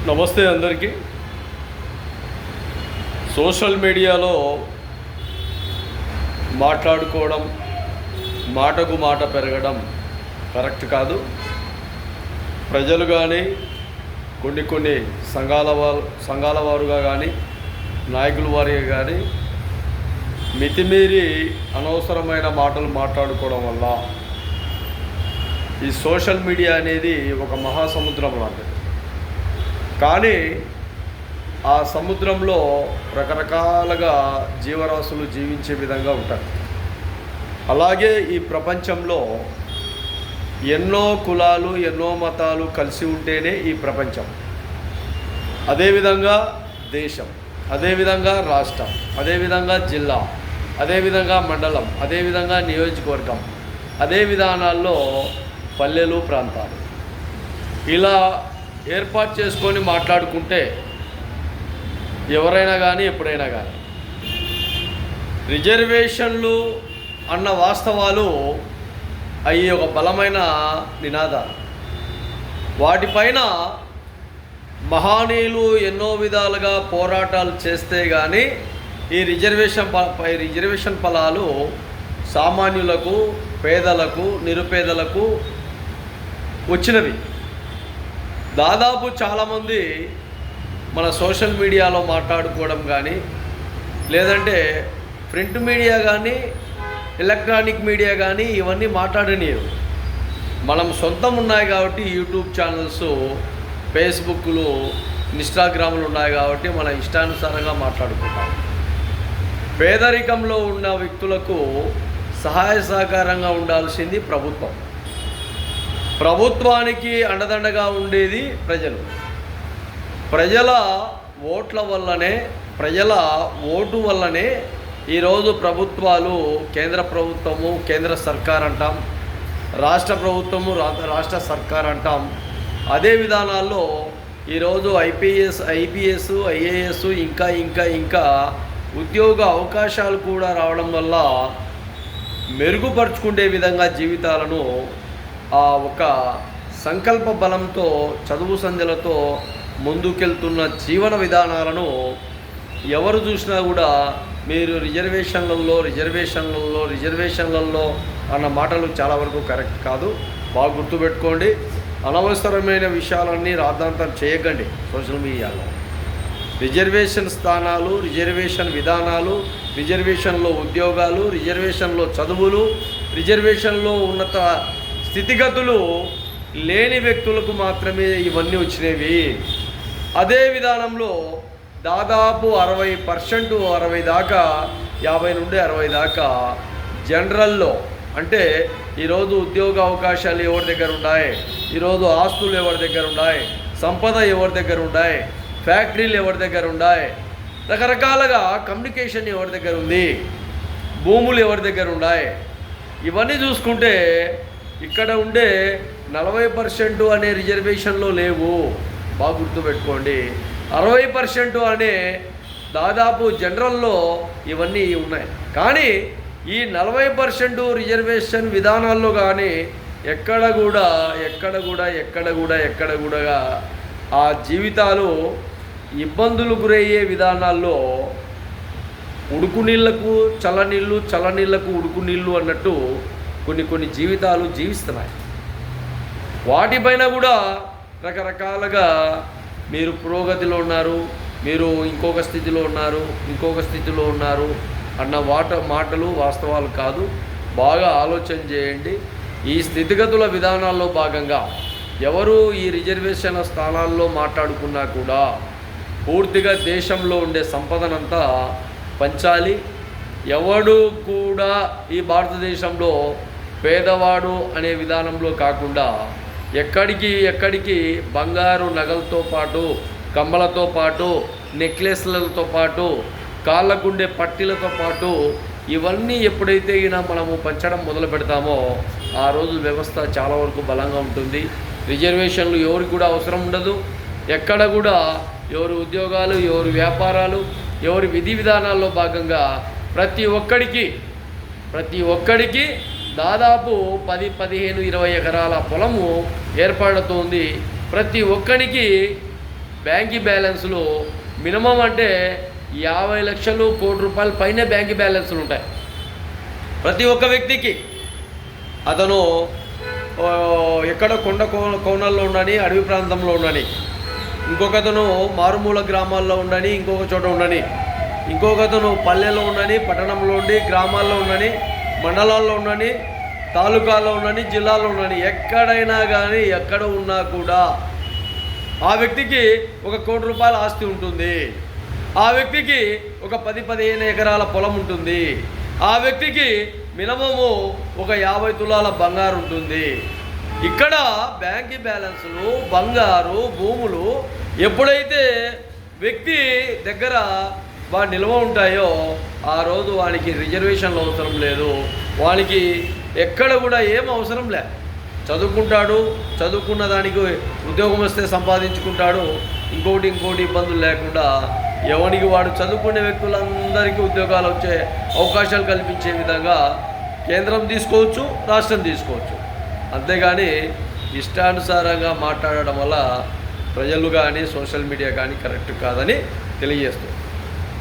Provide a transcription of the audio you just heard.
నమస్తే అందరికీ. సోషల్ మీడియాలో మాట్లాడుకోవడం, మాటకు మాట పెరగడం కరెక్ట్ కాదు. ప్రజలు కానీ కొన్ని సంఘాల వారుగా కానీ నాయకుల వారిగా కానీ మితిమీరి అనవసరమైన మాటలు మాట్లాడుకోవడం వల్ల ఈ సోషల్ మీడియా అనేది ఒక మహాసముద్రం లాంటిది. కానీ ఆ సముద్రంలో రకరకాలుగా జీవరాశులు జీవించే విధంగా ఉంటాయి. అలాగే ఈ ప్రపంచంలో ఎన్నో కులాలు, ఎన్నో మతాలు కలిసి ఉంటేనే ఈ ప్రపంచం. అదేవిధంగా దేశం, అదేవిధంగా రాష్ట్రం, అదేవిధంగా జిల్లా, అదేవిధంగా మండలం, అదేవిధంగా నియోజకవర్గం, అదే విధానాల్లో పల్లెలు, ప్రాంతాలు ఇలా ఏర్పాటు చేసుకొని మాట్లాడుకుంటే ఎవరైనా కానీ ఎప్పుడైనా కానీ రిజర్వేషన్లు అన్న వాస్తవాలు అవి ఒక బలమైన నినాదాలు. వాటిపైన మహనీయులు ఎన్నో విధాలుగా పోరాటాలు చేస్తే కానీ ఈ రిజర్వేషన్ ఫలాలు సామాన్యులకు, పేదలకు, నిరుపేదలకు వచ్చినవి. దాదాపు చాలామంది మన సోషల్ మీడియాలో మాట్లాడుకోవడం కానీ, లేదంటే ప్రింట్ మీడియా కానీ, ఎలక్ట్రానిక్ మీడియా కానీ ఇవన్నీ మాట్లాడనియరు. మనం సొంతం ఉన్నాయి కాబట్టి యూట్యూబ్ ఛానల్స్, ఫేస్బుక్లు, ఇన్స్టాగ్రామ్లు ఉన్నాయి కాబట్టి మన ఇష్టానుసారంగా మాట్లాడుకుంటాం. పేదరికంలో ఉన్న వ్యక్తులకు సహాయ సహకారంగా ఉండాల్సింది ప్రభుత్వం. ప్రభుత్వానికి అండదండగా ఉండేది ప్రజలు. ప్రజల ఓట్ల వల్లనే, ప్రజల ఓటు వల్లనే ఈరోజు ప్రభుత్వాలు, కేంద్ర ప్రభుత్వము కేంద్ర సర్కార్ అంటాం, రాష్ట్ర ప్రభుత్వము రాష్ట్ర సర్కార్ అంటాం. అదే విధానాల్లో ఈరోజు ఐపీఎస్, ఐఏఎస్ ఇంకా ఉద్యోగ అవకాశాలు కూడా రావడం వల్ల మెరుగుపరుచుకునే విధంగా జీవితాలను ఆ ఒక సంకల్ప బలంతో, చదువు సంధ్యలతో ముందుకెళ్తున్న జీవన విధానాలను ఎవరు చూసినా కూడా మీరు రిజర్వేషన్లలో అన్న మాటలు చాలా వరకు కరెక్ట్ కాదు. బాగా గుర్తుపెట్టుకోండి. అనవసరమైన విషయాలన్నీ రాద్ధాంతం చేయకండి. సోషల్ మీడియాలో రిజర్వేషన్ స్థానాలు, రిజర్వేషన్ విధానాలు, రిజర్వేషన్లో ఉద్యోగాలు, రిజర్వేషన్లో చదువులు, రిజర్వేషన్లో ఉన్నత స్థితిగతులు లేని వ్యక్తులకు మాత్రమే ఇవన్నీ వచ్చినవి. అదే విధానంలో దాదాపు 60%, 60 దాకా, 50 నుండి 60 దాకా జనరల్లో, అంటే ఈరోజు ఉద్యోగ అవకాశాలు ఎవరి దగ్గర ఉన్నాయి, ఈరోజు ఆస్తులు ఎవరి దగ్గర ఉన్నాయి, సంపద ఎవరి దగ్గర ఉన్నాయి, ఫ్యాక్టరీలు ఎవరి దగ్గర ఉన్నాయి, రకరకాలుగా కమ్యూనికేషన్ ఎవరి దగ్గర ఉంది, భూములు ఎవరి దగ్గర ఉన్నాయి, ఇవన్నీ చూసుకుంటే ఇక్కడ ఉండే 40% అనే రిజర్వేషన్లో లేవు. బాగా గుర్తుపెట్టుకోండి. 60% అనే దాదాపు జనరల్లో ఇవన్నీ ఉన్నాయి. కానీ ఈ 40% రిజర్వేషన్ విధానాల్లో కానీ ఎక్కడ కూడా ఆ జీవితాలు ఇబ్బందులు గురయ్యే విధానాల్లో ఉడుకు నీళ్లకు చల్లనీళ్ళు, చల్లనీళ్లకు ఉడుకు నీళ్ళు అన్నట్టు కొన్ని జీవితాలు జీవిస్తున్నాయి. వాటిపైన కూడా రకరకాలుగా మీరు పురోగతిలో ఉన్నారు, మీరు ఇంకొక స్థితిలో ఉన్నారు అన్న మాటలు వాస్తవాలు కాదు. బాగా ఆలోచన చేయండి. ఈ స్థితిగతుల విధానాల్లో భాగంగా ఎవరు ఈ రిజర్వేషన్ స్థానాల్లో మాట్లాడుకున్నా కూడా పూర్తిగా దేశంలో ఉండే సంపదనంతా పంచాలి. ఎవడు కూడా ఈ భారతదేశంలో పేదవాడు అనే విధానంలో కాకుండా ఎక్కడికి బంగారు నగలతో పాటు, కమ్మలతో పాటు, నెక్లెస్లతో పాటు, కాళ్ళకుండే పట్టీలతో పాటు ఇవన్నీ ఎప్పుడైతే మనము పంచడం మొదలు పెడతామో ఆ రోజు వ్యవస్థ చాలా వరకు బలంగా ఉంటుంది. రిజర్వేషన్లు ఎవరికి కూడా అవసరం ఉండదు. ఎక్కడ కూడా ఎవరి ఉద్యోగాలు, ఎవరి వ్యాపారాలు, ఎవరి విధి విధానాల్లో భాగంగా ప్రతి ఒక్కడికి దాదాపు 10, 15, 20 ఎకరాల పొలము ఏర్పడుతోంది. ప్రతి ఒక్కరికి బ్యాంక్ బ్యాలెన్స్లు మినిమం అంటే 50 లక్షలు కోటి రూపాయల పైనే బ్యాంక్ బ్యాలెన్స్లు ఉంటాయి ప్రతి ఒక్క వ్యక్తికి. అతను ఎక్కడ కోణాల్లో ఉండని, అడవి ప్రాంతంలో ఉండని, ఇంకొకతను మారుమూల గ్రామాల్లో ఉండని, ఇంకొక చోట ఉండని, ఇంకొకతను పల్లెలో ఉండని, పట్టణంలో ఉండి, గ్రామాల్లో ఉండని, మండలాల్లో ఉండని, తాలూకాలో ఉండని, జిల్లాలో ఉండని, ఎక్కడైనా కానీ ఎక్కడ ఉన్నా కూడా ఆ వ్యక్తికి 1 కోటి రూపాయల ఆస్తి ఉంటుంది. ఆ వ్యక్తికి ఒక 10-15 ఎకరాల పొలం ఉంటుంది. ఆ వ్యక్తికి మినిమము ఒక 50 తులాల బంగారు ఉంటుంది. ఇక్కడ బ్యాంక్ బ్యాలెన్సులు, బంగారు, భూములు ఎప్పుడైతే వ్యక్తి దగ్గర నిల్వ ఉంటాయో ఆ రోజు వానికి రిజర్వేషన్లు అవసరం లేదు, వానికి ఎక్కడ కూడా ఏం అవసరం లే. చదువుకుంటాడు, చదువుకున్న దానికి ఉద్యోగం వస్తే సంపాదించుకుంటాడు, ఇంకోటి ఇబ్బందులు లేకుండా ఎవరికి వాడు చదువుకునే వ్యక్తులందరికీ ఉద్యోగాలు వచ్చే అవకాశాలు కల్పించే విధంగా కేంద్రం తీసుకోవచ్చు, రాష్ట్రం తీసుకోవచ్చు. అంతేగాని ఇష్టానుసారంగా మాట్లాడడం వల్ల ప్రజలు కానీ సోషల్ మీడియా కానీ కరెక్ట్ కాదని తెలియజేస్తుంది.